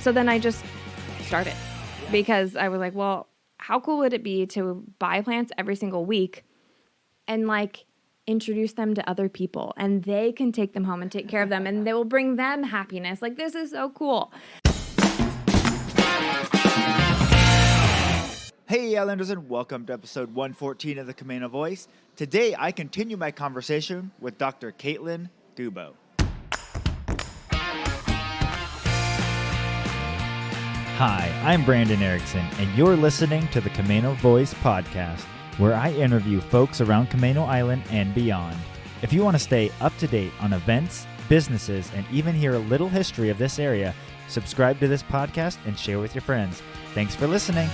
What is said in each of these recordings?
So then I just started because I was like, well, how cool would it be to buy plants every single week and like introduce them to other people, and they can take them home and take care of them, and they will bring them happiness. Like, this is so cool. Hey, Islanders, and welcome to episode 114 of the Camano Voice. Today, I continue my conversation with Dr. Kaitlyn Goubeau. Hi, I'm Brandon Erickson, and you're listening to the Camano Voice podcast, where I interview folks around Camano Island and beyond. If you want to stay up to date on events, businesses, and even hear a little history of this area, subscribe to this podcast and share with your friends. Thanks for listening.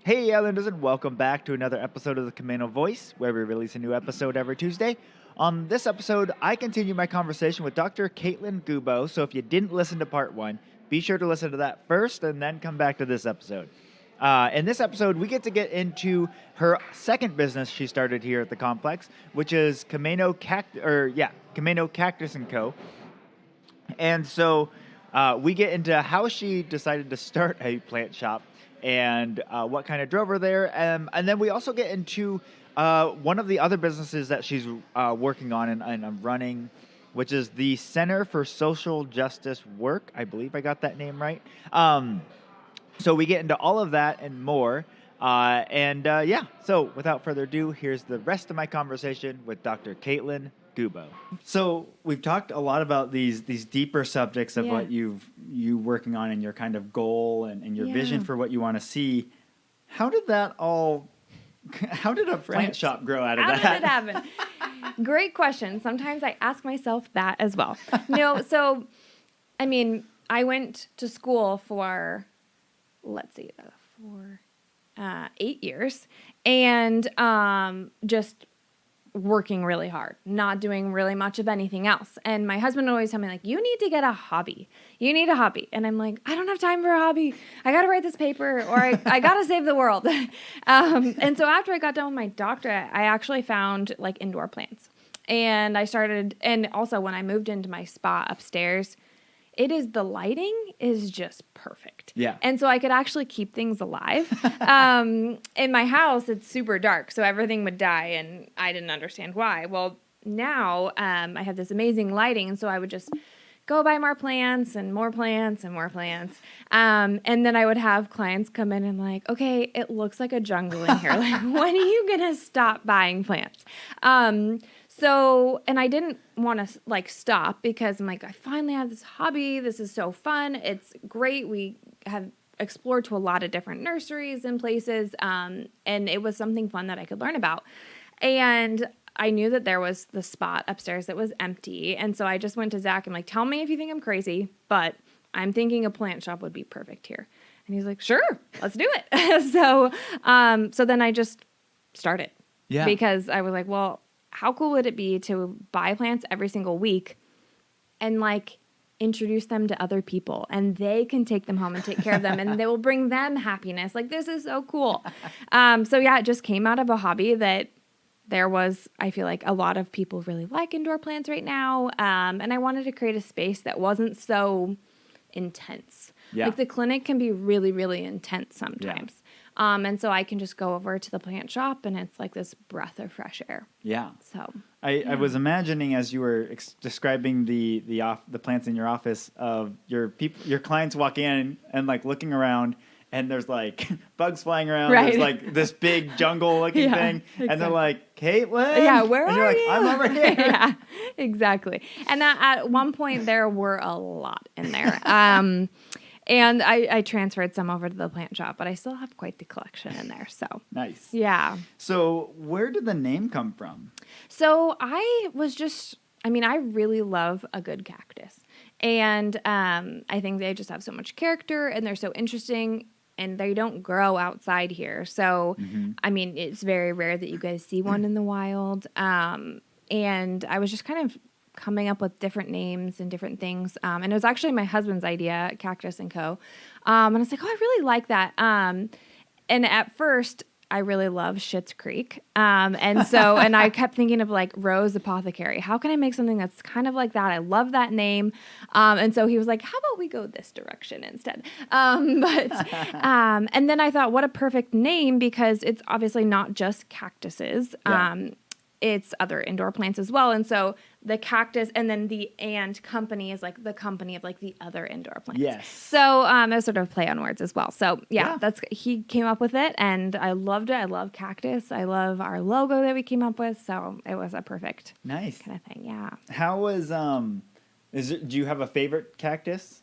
Hey, Islanders, and welcome back to another episode of the Camano Voice, where we release a new episode every Tuesday. On this episode, I continue my conversation with Dr. Kaitlyn Goubeau, so if you didn't listen to part one, be sure to listen to that first and then come back to this episode. In this episode, we get into her second business she started here at the complex, which is Camano Cactus+Co. And so we get into how she decided to start a plant shop and what kind of drove her there. And then we also get into one of the other businesses that she's working on and running, which is the Center for Social Justice Work. I believe I got that name right. So we get into all of that and more. So without further ado, here's the rest of my conversation with Dr. Kaitlyn Goubeau. So we've talked a lot about these deeper subjects of what you working on and your kind of goal and your vision for what you want to see. How did a plant shop grow out of that? How did it happen? Great question. Sometimes I ask myself that as well. So, I mean, I went to school for, 8 years, and just working really hard, not doing really much of anything else. And my husband would always tell me, like, you need to get a hobby. You need a hobby. And I'm like, I don't have time for a hobby. I got to write this paper, or I got to save the world. And so after I got done with my doctorate, I actually found like indoor plants. And I started, and also when I moved into my spa upstairs, the lighting is just perfect. Yeah. And so I could actually keep things alive. In my house, it's super dark, so everything would die, and I didn't understand why. Well, now I have this amazing lighting, and so I would just go buy more plants and more plants and more plants. And then I would have clients come in and like, okay, it looks like a jungle in here. Like, when are you going to stop buying plants? So, and I didn't want to like stop because I'm like, I finally have this hobby. This is so fun. It's great. We have explored to a lot of different nurseries and places. And it was something fun that I could learn about. And I knew that there was the spot upstairs that was empty. And so I just went to Zach and like, tell me if you think I'm crazy, but I'm thinking a plant shop would be perfect here. And he's like, sure, let's do it. So then I just started because I was like, well, how cool would it be to buy plants every single week and like introduce them to other people, and they can take them home and take care of them, and they will bring them happiness. Like, this is so cool. It just came out of a hobby that there was, I feel like a lot of people really like indoor plants right now. And I wanted to create a space that wasn't so intense. Yeah. Like the clinic can be really, really intense sometimes. Yeah. And so I can just go over to the plant shop, and it's like this breath of fresh air. Yeah. So I was imagining as you were describing the plants in your office of your clients walk in and like looking around, and there's like bugs flying around. Right. There's like this big jungle looking thing, exactly. And they're like, Kaitlyn, where and are you're you? Like, I'm over here. Yeah, exactly. And at one point there were a lot in there. And I transferred some over to the plant shop, but I still have quite the collection in there. So nice. Yeah. So where did the name come from? So I really love a good cactus. And I think they just have so much character, and they're so interesting, and they don't grow outside here. So, it's very rare that you guys see one in the wild. And I was just kind of coming up with different names and different things. And it was actually my husband's idea, Cactus+Co. And I was like, oh, I really like that. And at first, I really love Schitt's Creek. And I kept thinking of like Rose Apothecary. How can I make something that's kind of like that? I love that name. And so he was like, how about we go this direction instead? And then I thought, what a perfect name, because it's obviously not just cactuses. Yeah. It's other indoor plants as well. And so the cactus and then the and company is like the company of like the other indoor plants. Yes. So it's sort of play on words as well. So yeah, he came up with it and I loved it. I love cactus. I love our logo that we came up with. So it was a perfect nice kind of thing. Yeah. How was, do you have a favorite cactus?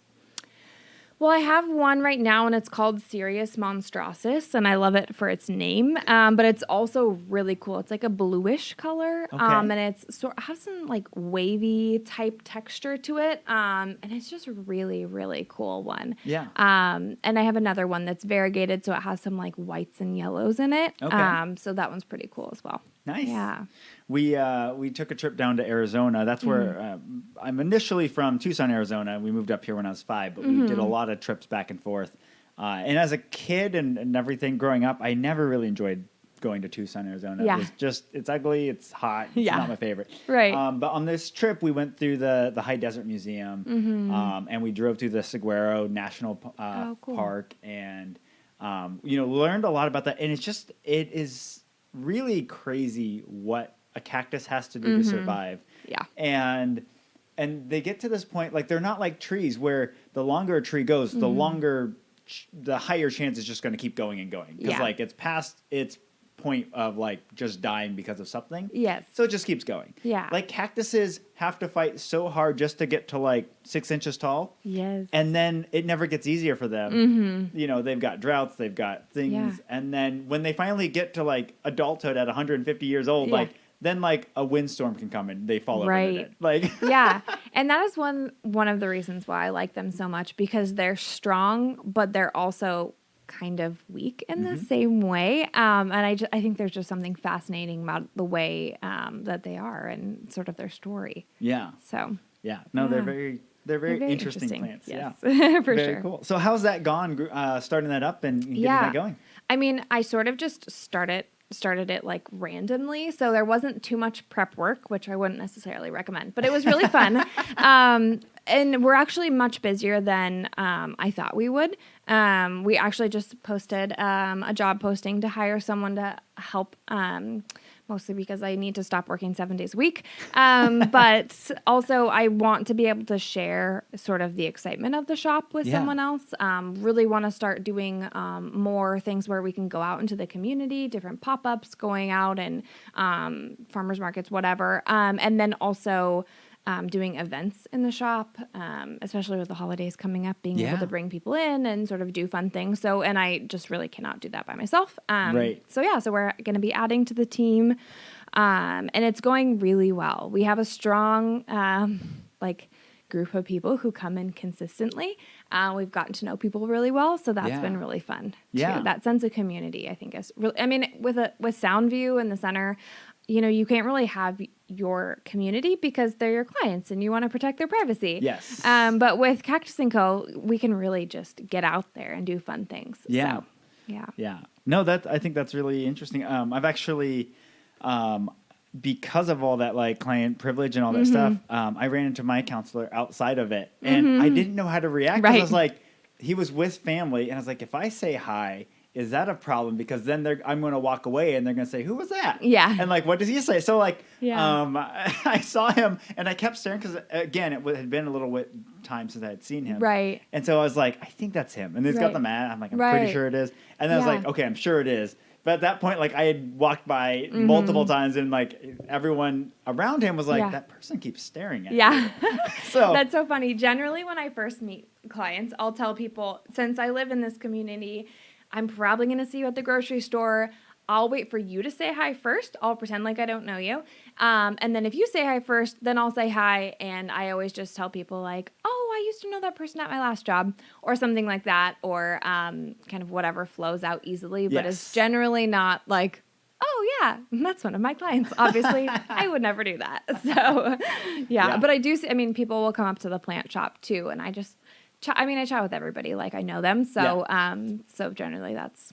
Well, I have one right now, and it's called Sirius Monstrosus, and I love it for its name. But it's also really cool. It's like a bluish color, and it's has some like wavy type texture to it, and it's just a really, really cool one. Yeah. And I have another one that's variegated, so it has some like whites and yellows in it. Okay. So that one's pretty cool as well. Nice. Yeah. We took a trip down to Arizona. That's where I'm initially from, Tucson, Arizona. We moved up here when I was 5, but we did a lot of trips back and forth. And as a kid and everything growing up, I never really enjoyed going to Tucson, Arizona. Yeah. It was just, it's ugly, it's hot, it's not my favorite. Right. But on this trip, we went through the High Desert Museum, and we drove through the Saguaro National cool. Park, and learned a lot about that. And it is really crazy what a cactus has to do to survive. Yeah. And they get to this point, like they're not like trees where the longer a tree goes, the higher chance it's just going to keep going and going. Because like it's past its point of like just dying because of something. Yes. So it just keeps going. Yeah. Like cactuses have to fight so hard just to get to like 6 inches tall. Yes. And then it never gets easier for them. They've got droughts, they've got things. Yeah. And then when they finally get to like adulthood at 150 years old, then like a windstorm can come and they fall over in it. Like yeah. And that is one of the reasons why I like them so much, because they're strong, but they're also kind of weak in the same way. And I think there's just something fascinating about the way that they are and sort of their story. Yeah. So yeah. No, they're very interesting plants. Yes. Yeah. For very sure. cool. So how's that gone, starting that up and getting that going? I mean, I sort of just started it like randomly, so there wasn't too much prep work, which I wouldn't necessarily recommend, but it was really fun. And we're actually much busier than I thought we would. We actually just posted a job posting to hire someone to help, mostly because I need to stop working 7 days a week. But also I want to be able to share sort of the excitement of the shop with someone else. Really want to start doing more things where we can go out into the community, different pop-ups, going out and farmers markets, whatever. And then also doing events in the shop, especially with the holidays coming up, being able to bring people in and sort of do fun things. So, and I just really cannot do that by myself. Right. So we're going to be adding to the team, and it's going really well. We have a strong, group of people who come in consistently. We've gotten to know people really well, so that's been really fun. Yeah. Too. That sense of community, I think, is really, I mean, with Soundview in the center, you can't really have your community because they're your clients and you want to protect their privacy. Yes. But with Cactus+Co, we can really just get out there and do fun things. Yeah. So, yeah. Yeah. No, I think that's really interesting. I've actually, because of all that like client privilege and all that stuff, I ran into my counselor outside of it and I didn't know how to react. Right. I was like, he was with family and I was like, if I say hi, is that a problem? Because then I'm going to walk away and they're going to say, who was that? Yeah. And like, what does he say? So like, I saw him and I kept staring because again, it had been a little bit time since I had seen him. Right. And so I was like, I think that's him. And he's got the mat. I'm like, I'm pretty sure it is. And then I was like, okay, I'm sure it is. But at that point, like I had walked by multiple times and like everyone around him was like, that person keeps staring at me. So that's so funny. Generally, when I first meet clients, I'll tell people, since I live in this community, I'm probably going to see you at the grocery store. I'll wait for you to say hi first. I'll pretend like I don't know you. And then if you say hi first, then I'll say hi. And I always just tell people like, oh, I used to know that person at my last job or something like that. Or kind of whatever flows out easily. But it's generally not like, oh, yeah, that's one of my clients. Obviously, I would never do that. So, But I do see, people will come up to the plant shop too. And I just, I chat with everybody like I know them. So, so generally that's,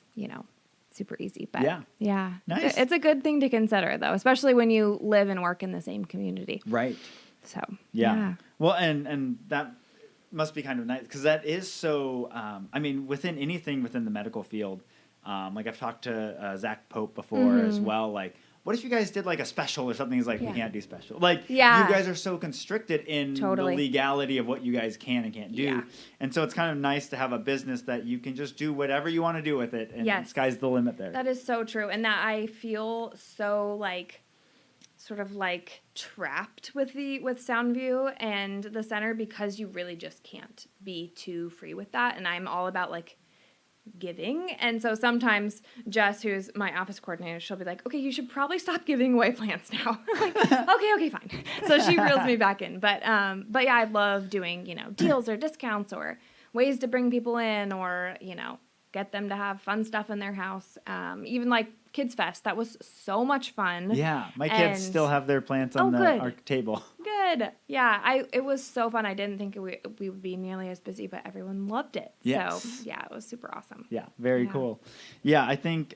super easy. But yeah. Nice. It's a good thing to consider, though, especially when you live and work in the same community. Right. So, yeah. Well, and that must be kind of nice because that is so, I mean, within anything within the medical field, like I've talked to Zach Pope before as well, like, what if you guys did like a special or something? He's like, we can't do special. Like, you guys are so constricted in the legality of what you guys can and can't do. Yeah. And so it's kind of nice to have a business that you can just do whatever you want to do with it. And sky's the limit there. That is so true. And that I feel so like, sort of like trapped with Soundview and the center because you really just can't be too free with that. And I'm all about like giving. And so sometimes Jess, who's my office coordinator, she'll be like, okay, you should probably stop giving away plants now. I'm like, okay, fine. So she reels me back in. But yeah, I love doing, deals or discounts or ways to bring people in or, get them to have fun stuff in their house. Even like Kids Fest. That was so much fun. Yeah. My kids still have their plants on our table. Good. Yeah. It was so fun. I didn't think we would be nearly as busy, but everyone loved it. Yes. So yeah, it was super awesome. Yeah. Very cool. Yeah. I think,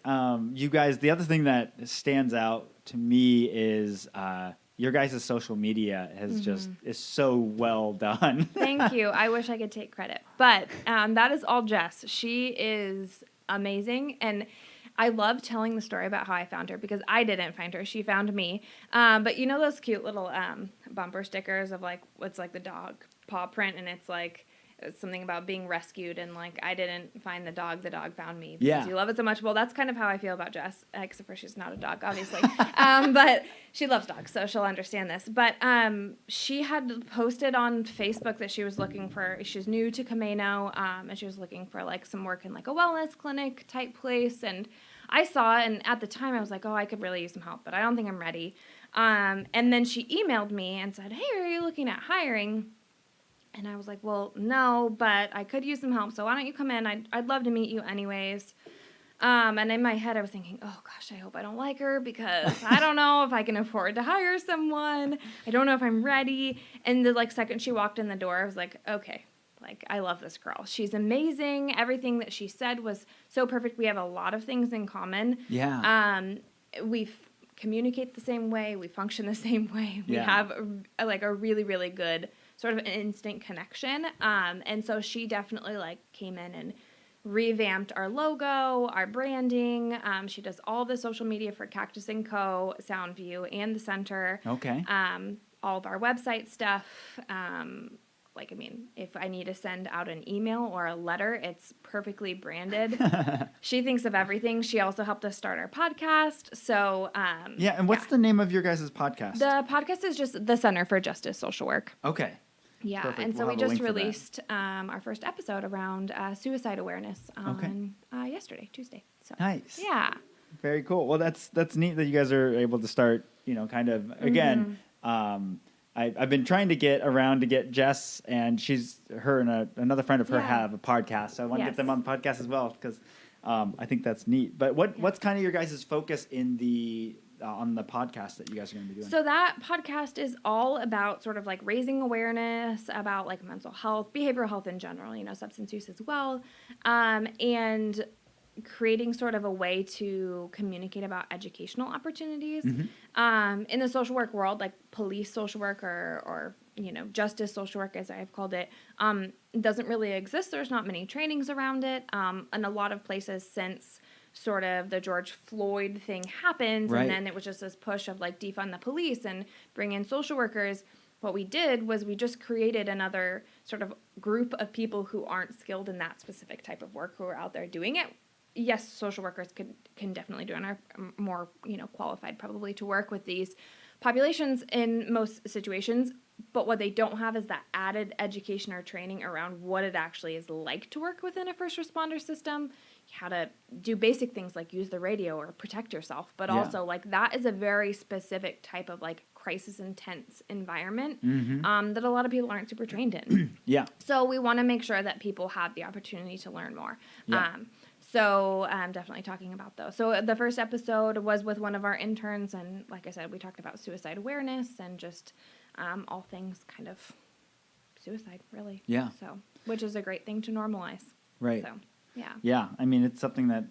you guys, the other thing that stands out to me is, your guys' social media is so well done. Thank you. I wish I could take credit. But that is all Jess. She is amazing. And I love telling the story about how I found her because I didn't find her. She found me. But you know those cute little bumper stickers of like, it's like the dog paw print and it's like, it's something about being rescued and like I didn't find the dog found me because you love it so much. Well, that's kind of how I feel about Jess, except for she's not a dog, obviously. But she loves dogs, so she'll understand this. But she had posted on Facebook that she was looking for, she's new to Camano, and she was looking for like some work in like a wellness clinic type place. And I saw it, and at the time I was like, oh, I could really use some help, but I don't think I'm ready. And then she emailed me and said, hey, are you looking at hiring? And I was like, well, no, but I could use some help. So why don't you come in? I'd love to meet you anyways. And in my head, I was thinking, oh, gosh, I hope I don't like her because I don't know if I can afford to hire someone. I don't know if I'm ready. And the second she walked in the door, I was like, okay, I love this girl. She's amazing. Everything that she said was so perfect. We have a lot of things in common. Yeah. We communicate the same way. We function the same way. We have a really, really good sort of an instant connection. And so she definitely came in and revamped our logo, our branding. She does all the social media for Cactus+Co, Soundview, and the center. Okay. All of our website stuff. If I need to send out an email or a letter, it's perfectly branded. She thinks of everything. She also helped us start our podcast. So, and what's the name of your guys' podcast? The podcast is just The Center for Justice Social Work. Okay. Yeah, perfect. and so we'll we just released our first episode around suicide awareness on yesterday, Tuesday. So nice. Yeah. Very cool. Well, that's neat that you guys are able to start, kind of, again, I've been trying to get around to get Jess, and her and another friend of her have a podcast, so I want to get them on the podcast as well, because I think that's neat. But what's kind of your guys' focus in on the podcast that you guys are going to be doing? So that podcast is all about sort of raising awareness about mental health, behavioral health in general, substance use as well, and creating sort of a way to communicate about educational opportunities in the social work world, like police social work or justice social work, as I've called it, doesn't really exist. There's not many trainings around it. And a lot of places since sort of the George Floyd thing happened, and then it was just this push of defund the police and bring in social workers. What we did was we just created another sort of group of people who aren't skilled in that specific type of work who are out there doing it. Yes, social workers can definitely do it and are more qualified probably to work with these populations in most situations. But what they don't have is that added education or training around what it actually is like to work within a first responder system, how to do basic things like use the radio or protect yourself. But also that is a very specific type of crisis intense environment that a lot of people aren't super trained in. So we want to make sure that people have the opportunity to learn more. So I'm definitely talking about those. So the first episode was with one of our interns, and like I said, we talked about suicide awareness and just all things kind of suicide, really. Yeah. So, which is a great thing to normalize. Right. So, yeah. Yeah. I mean, it's something that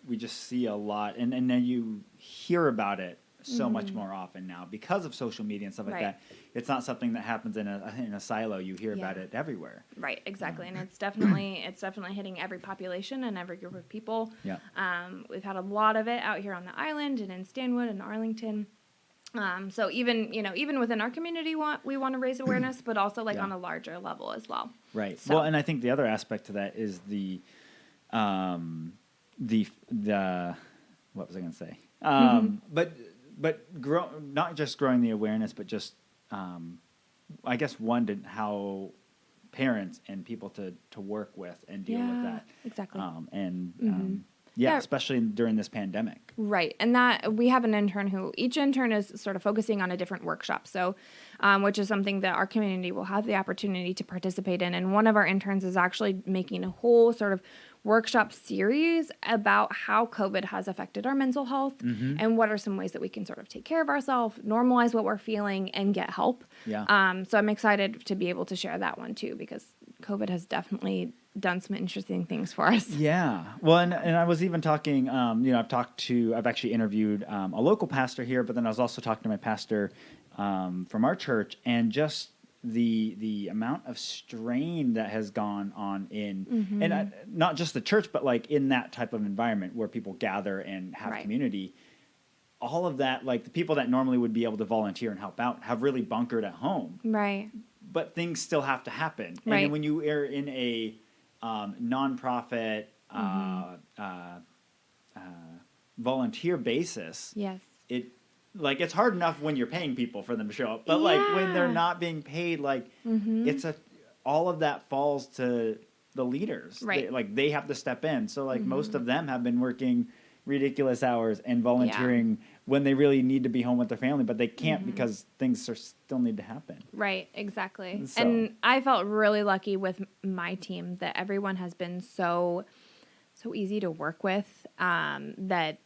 we just see a lot, and then you hear about it so much more often now because of social media and stuff like that. It's not something that happens in a silo. You hear about it everywhere. Right, exactly. And it's definitely hitting every population and every group of people. Yeah. We've had a lot of it out here on the island and in Stanwood and Arlington. So even within our community, we want to raise awareness, but also on a larger level as well. Right. So. Well, and I think the other aspect to that is the what was I going to say? But not just growing the awareness, but just I guess how parents and people to work with and deal with that. Exactly. Especially during this pandemic. Right. And that we have an intern each intern is sort of focusing on a different workshop. So, which is something that our community will have the opportunity to participate in. And one of our interns is actually making a whole sort of workshop series about how COVID has affected our mental health and what are some ways that we can sort of take care of ourselves, normalize what we're feeling, and get help. Yeah. So I'm excited to be able to share that one too, because COVID has definitely done some interesting things for us. Yeah. Well, and I was even talking, I've actually interviewed a local pastor here, but then I was also talking to my pastor from our church, and just the amount of strain that has gone on and not just the church, but in that type of environment where people gather and have community, all of that, the people that normally would be able to volunteer and help out have really bunkered at home. Right. But things still have to happen. Right. And then when you are in a nonprofit volunteer basis, yes, it's hard enough when you're paying people for them to show up, but when they're not being paid, it's all of that falls to the leaders. Right. They have to step in. So most of them have been working ridiculous hours and volunteering when they really need to be home with their family, but they can't because things still need to happen. Right, exactly. So. And I felt really lucky with my team that everyone has been so easy to work with, that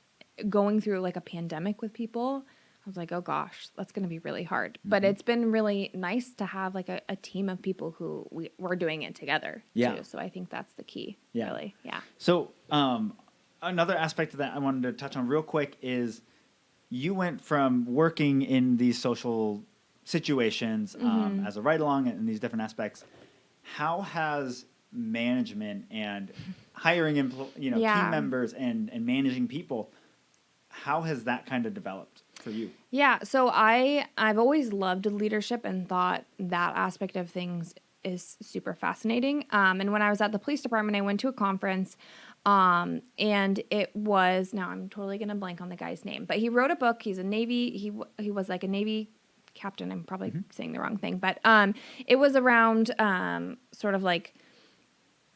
going through a pandemic with people, I was like, oh gosh, that's going to be really hard. But it's been really nice to have a team of people who we're doing it together too. So I think that's the key, really. Yeah. So another aspect of that I wanted to touch on real quick is you went from working in these social situations as a ride-along in these different aspects. How has management and hiring team members and managing people, how has that kind of developed for you? Yeah, so I've always loved leadership and thought that aspect of things is super fascinating. And when I was at the police department, I went to a conference, and it was, now I'm totally going to blank on the guy's name, but he wrote a book. He's a Navy, he was a Navy captain. I'm probably saying the wrong thing, but it was around sort of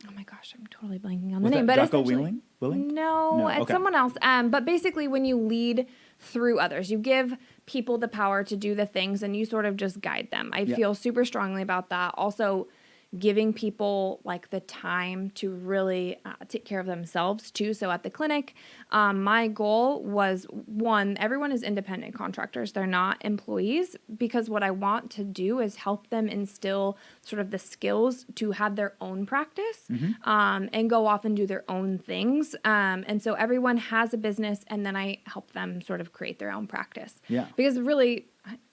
oh my gosh, I'm totally blanking on the name. But Jocko Willing? No, it's someone else. But basically, when you lead through others, you give people the power to do the things, and you sort of just guide them. I feel super strongly about that. Also, giving people the time to really take care of themselves too. So at the clinic, my goal was, one, everyone is independent contractors. They're not employees, because what I want to do is help them instill sort of the skills to have their own practice and go off and do their own things. And so everyone has a business, and then I help them sort of create their own practice. Yeah. Because really,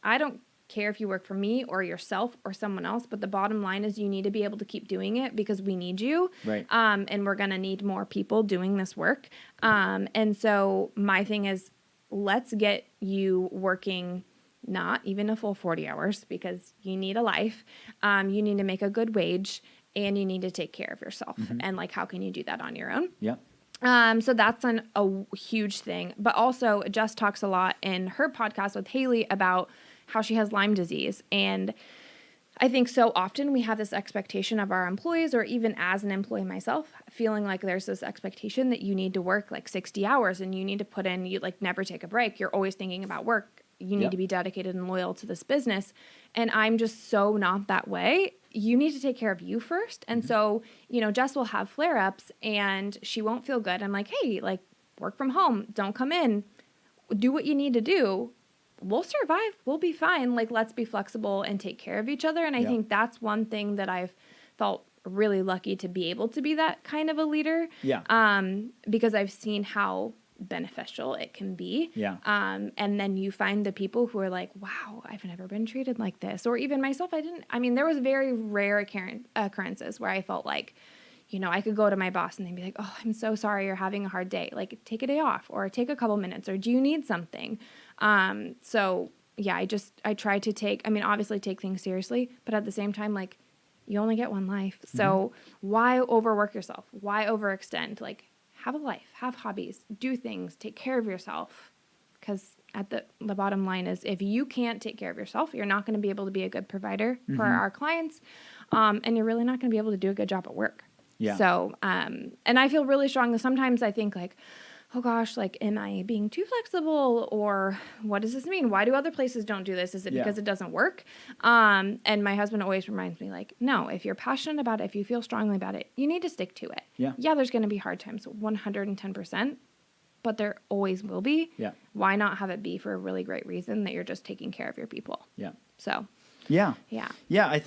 I don't care if you work for me or yourself or someone else, but the bottom line is you need to be able to keep doing it because we need you. Right. And we're going to need more people doing this work. And so my thing is, let's get you working not even a full 40 hours, because you need a life. You need to make a good wage, and you need to take care of yourself. And how can you do that on your own? Yeah. So that's a huge thing. But also, Jess talks a lot in her podcast with Haley about how she has Lyme disease. And I think so often we have this expectation of our employees, or even as an employee myself, feeling like there's this expectation that you need to work 60 hours and you need to put in, you never take a break. You're always thinking about work. You need to be dedicated and loyal to this business. And I'm just so not that way. You need to take care of you first. And so, Jess will have flare-ups and she won't feel good. I'm like, hey, work from home. Don't come in. Do what you need to do. We'll survive. We'll be fine. Let's be flexible and take care of each other. And I think that's one thing that I've felt really lucky to be able to be that kind of a leader. Yeah. Because I've seen how beneficial it can be. Yeah. And then you find the people who are like, wow, I've never been treated like this. Or even myself, there was very rare occurrences where I felt like, I could go to my boss and they'd be like, oh, I'm so sorry you're having a hard day. Like, take a day off or take a couple minutes, or do you need something? So yeah, I try to obviously take things seriously, but at the same time, like, you only get one life. So why overwork yourself? Why overextend? Like, have a life, have hobbies, do things, take care of yourself. Because at the bottom line is, if you can't take care of yourself, you're not going to be able to be a good provider for our clients. And you're really not going to be able to do a good job at work. Yeah. So, and I feel really strong that sometimes I think like, oh gosh, like, am I being too flexible, or what does this mean? Why do other places don't do this? Is it because it doesn't work? And my husband always reminds me, like, no, if you're passionate about it, if you feel strongly about it, you need to stick to it. Yeah. Yeah, there's going to be hard times, 110%, but there always will be. Yeah. Why not have it be for a really great reason that you're just taking care of your people? Yeah. So. Yeah. Yeah. Yeah. I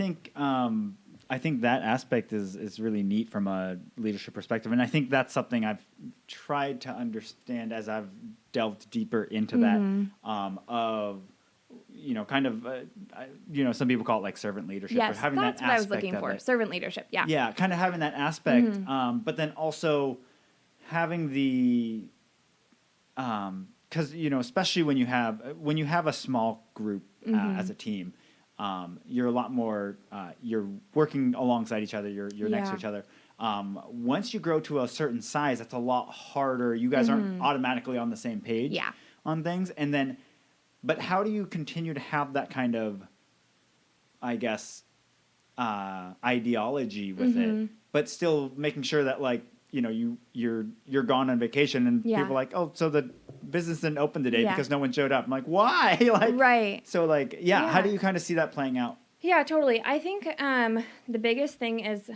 think that aspect is really neat from a leadership perspective. And I think that's something I've tried to understand as I've delved deeper into that, some people call it like servant leadership. Yes, but having that's that what I was aspect looking of for. it. Servant leadership, yeah. Yeah, kind of having that aspect, but then also having the, because, especially when you have a small group as a team, you're a lot more, you're working alongside each other, you're next to each other. Once you grow to a certain size, that's a lot harder. You guys aren't automatically on the same page on things. And then, but how do you continue to have that kind of, I guess, ideology with it, but still making sure that, like, you're gone on vacation and people are like, oh, so the business didn't open today because no one showed up. I'm like, why? Like, right. So like, how do you kind of see that playing out? Yeah, totally. I think the biggest thing is,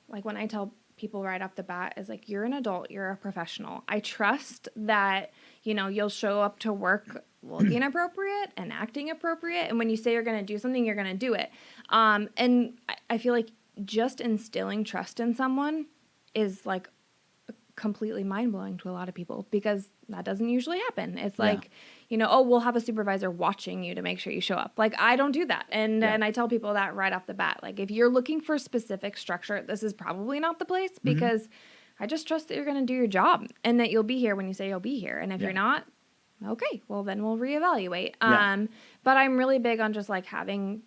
like, when I tell people right off the bat is, like, you're an adult, you're a professional. I trust that, you'll show up to work looking appropriate and acting appropriate. And when you say you're going to do something, you're going to do it. And I feel like just instilling trust in someone is, like, completely mind-blowing to a lot of people, because that doesn't usually happen. It's like, oh, we'll have a supervisor watching you to make sure you show up. Like, I don't do that. And I tell people that right off the bat. Like, if you're looking for specific structure, this is probably not the place, because I just trust that you're going to do your job and that you'll be here when you say you'll be here. And if you're not, okay, well, then we'll reevaluate. But I'm really big on just, like, having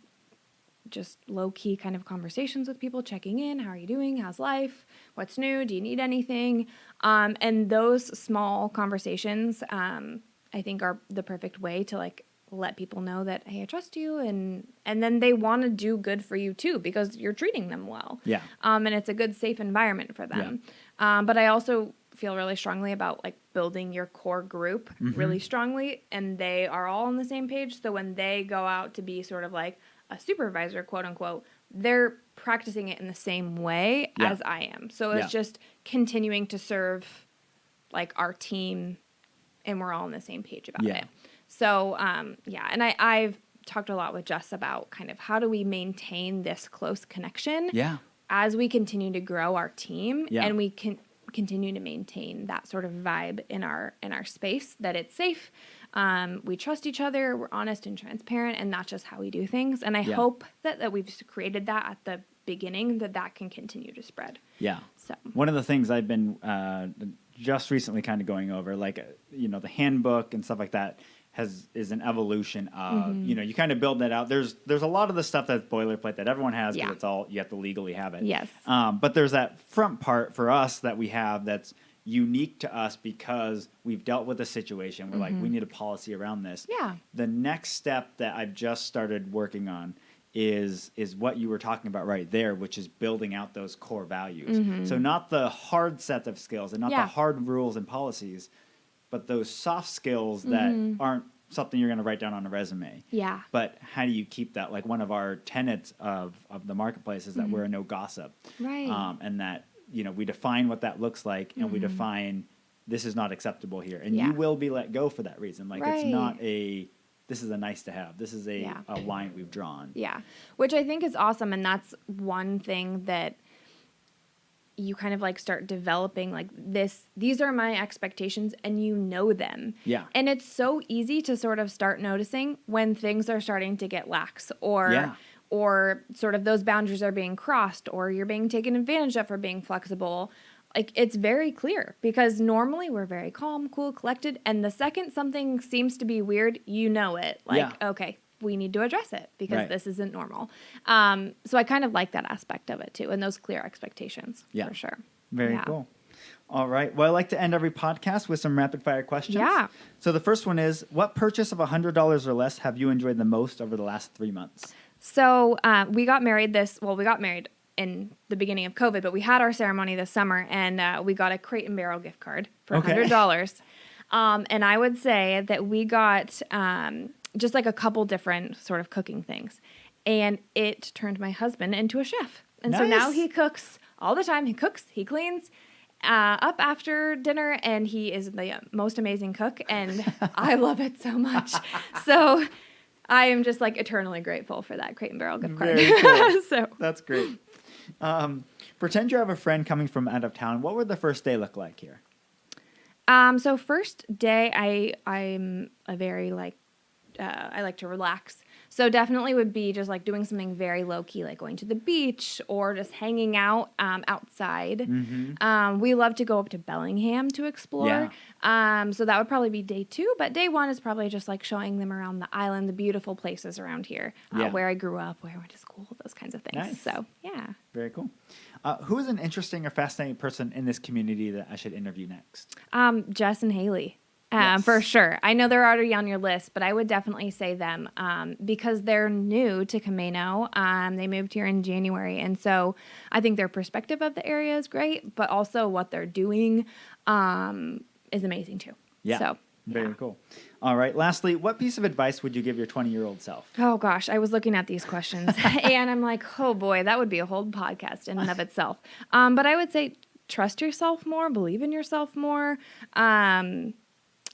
just low-key kind of conversations with people, checking in. How are you doing? How's life? What's new? Do you need anything? And those small conversations, I think, are the perfect way to, like, let people know that, hey, I trust you. And then they want to do good for you too, because you're treating them well. Yeah. And it's a good, safe environment for them. Yeah. But I also feel really strongly about, like, building your core group really strongly, and they are all on the same page. So when they go out to be sort of like a supervisor, quote unquote, they're practicing it in the same way as I am. So it's just continuing to serve, like, our team, and we're all on the same page about it. So, and I've talked a lot with Jess about kind of how do we maintain this close connection as we continue to grow our team, and we can continue to maintain that sort of vibe in our space, that it's safe. We trust each other. We're honest and transparent, and that's just how we do things. And I hope that we've created that at the beginning, that can continue to spread. Yeah. So one of the things I've been just recently kind of going over, like, the handbook and stuff like that is an evolution of, you kind of build that out. There's a lot of the stuff that's boilerplate that everyone has, because it's all, you have to legally have it. Yes. But there's that front part for us that we have that's unique to us, because we've dealt with a situation where, like, we need a policy around this. Yeah. The next step that I've just started working on is what you were talking about right there, which is building out those core values. So not the hard set of skills and not the hard rules and policies, but those soft skills that aren't something you're going to write down on a resume. Yeah. But how do you keep that? Like, one of our tenets of the marketplace is that we're a no gossip. Right. And that, we define what that looks like, and we define this is not acceptable here. And you will be let go for that reason. Like, it's not this is a nice to have. This is a line we've drawn. Yeah. Which I think is awesome. And that's one thing that you kind of like start developing like these are my expectations, and you know them. Yeah. And it's so easy to sort of start noticing when things are starting to get lax, or sort of those boundaries are being crossed, or you're being taken advantage of for being flexible. Like, it's very clear, because normally we're very calm, cool, collected. And the second something seems to be weird, you know it. Like, okay, we need to address it, because this isn't normal. So I kind of like that aspect of it too, and those clear expectations for sure. Very cool. All right. Well, I like to end every podcast with some rapid fire questions. Yeah. So the first one is, what purchase of $100 or less have you enjoyed the most over the last 3 months? So we got married in the beginning of COVID, but we had our ceremony this summer, and we got a Crate and Barrel gift card for $100. And I would say that we got just like a couple different sort of cooking things, and it turned my husband into a chef. And so now he cooks all the time. He cooks, he cleans up after dinner, and he is the most amazing cook, and I love it so much. So I am just like eternally grateful for that Crate and Barrel gift card. Very cool. So that's great. Pretend you have a friend coming from out of town. What would the first day look like here? So first day, I'm a very like, I like to relax. So definitely would be just like doing something very low key, like going to the beach or just hanging out outside. Mm-hmm. We love to go up to Bellingham to explore. So that would probably be day 2. But day 1 is probably just like showing them around the island, the beautiful places around here, where I grew up, where I went to school, those kinds of things. Nice. So yeah. Very cool. Who is an interesting or fascinating person in this community that I should interview next? Jess and Haley. Yes. For sure. I know they're already on your list, but I would definitely say them because they're new to Camano. They moved here in January, and so I think their perspective of the area is great, but also what they're doing is amazing too. Yeah. So, very cool. All right. Lastly, what piece of advice would you give your 20-year-old self? Oh, gosh. I was looking at these questions, and I'm like, oh, boy, that would be a whole podcast in and of itself. But I would say trust yourself more, believe in yourself more,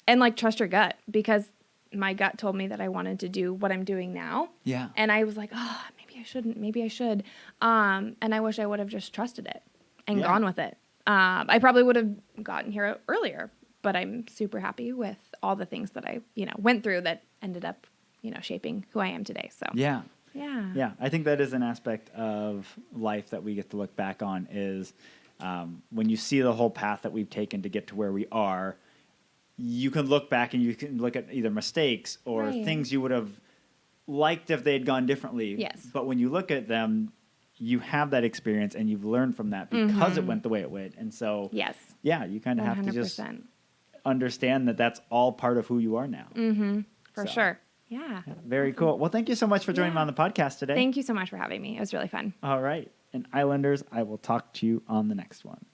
and like trust your gut, because my gut told me that I wanted to do what I'm doing now. Yeah. And I was like, oh, maybe I shouldn't. Maybe I should. And I wish I would have just trusted it and gone with it. I probably would have gotten here earlier, but I'm super happy with all the things that I, went through that ended up, shaping who I am today. So Yeah. Yeah. I think that is an aspect of life that we get to look back on is when you see the whole path that we've taken to get to where we are, you can look back and you can look at either mistakes or things you would have liked if they had gone differently. Yes. But when you look at them, you have that experience and you've learned from that because it went the way it went. And so, you kind of have to just understand that that's all part of who you are now. Mm-hmm. For sure. Yeah. Very cool. Well, thank you so much for joining me on the podcast today. Thank you so much for having me. It was really fun. All right. And Islanders, I will talk to you on the next one.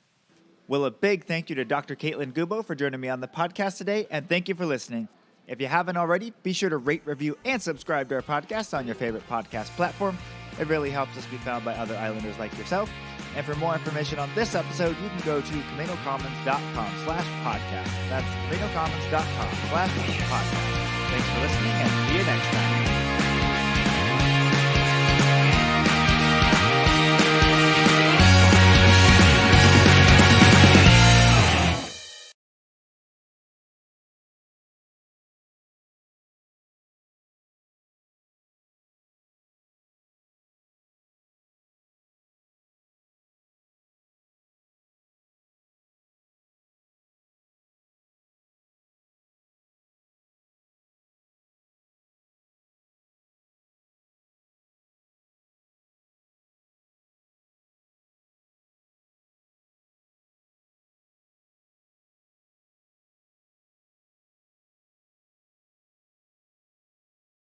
Well, a big thank you to Dr. Kaitlyn Goubeau for joining me on the podcast today, and thank you for listening. If you haven't already, be sure to rate, review, and subscribe to our podcast on your favorite podcast platform. It really helps us be found by other Islanders like yourself. And for more information on this episode, you can go to CamanoCommons.com/podcast. That's CamanoCommons.com/podcast. Thanks for listening, and see you next time.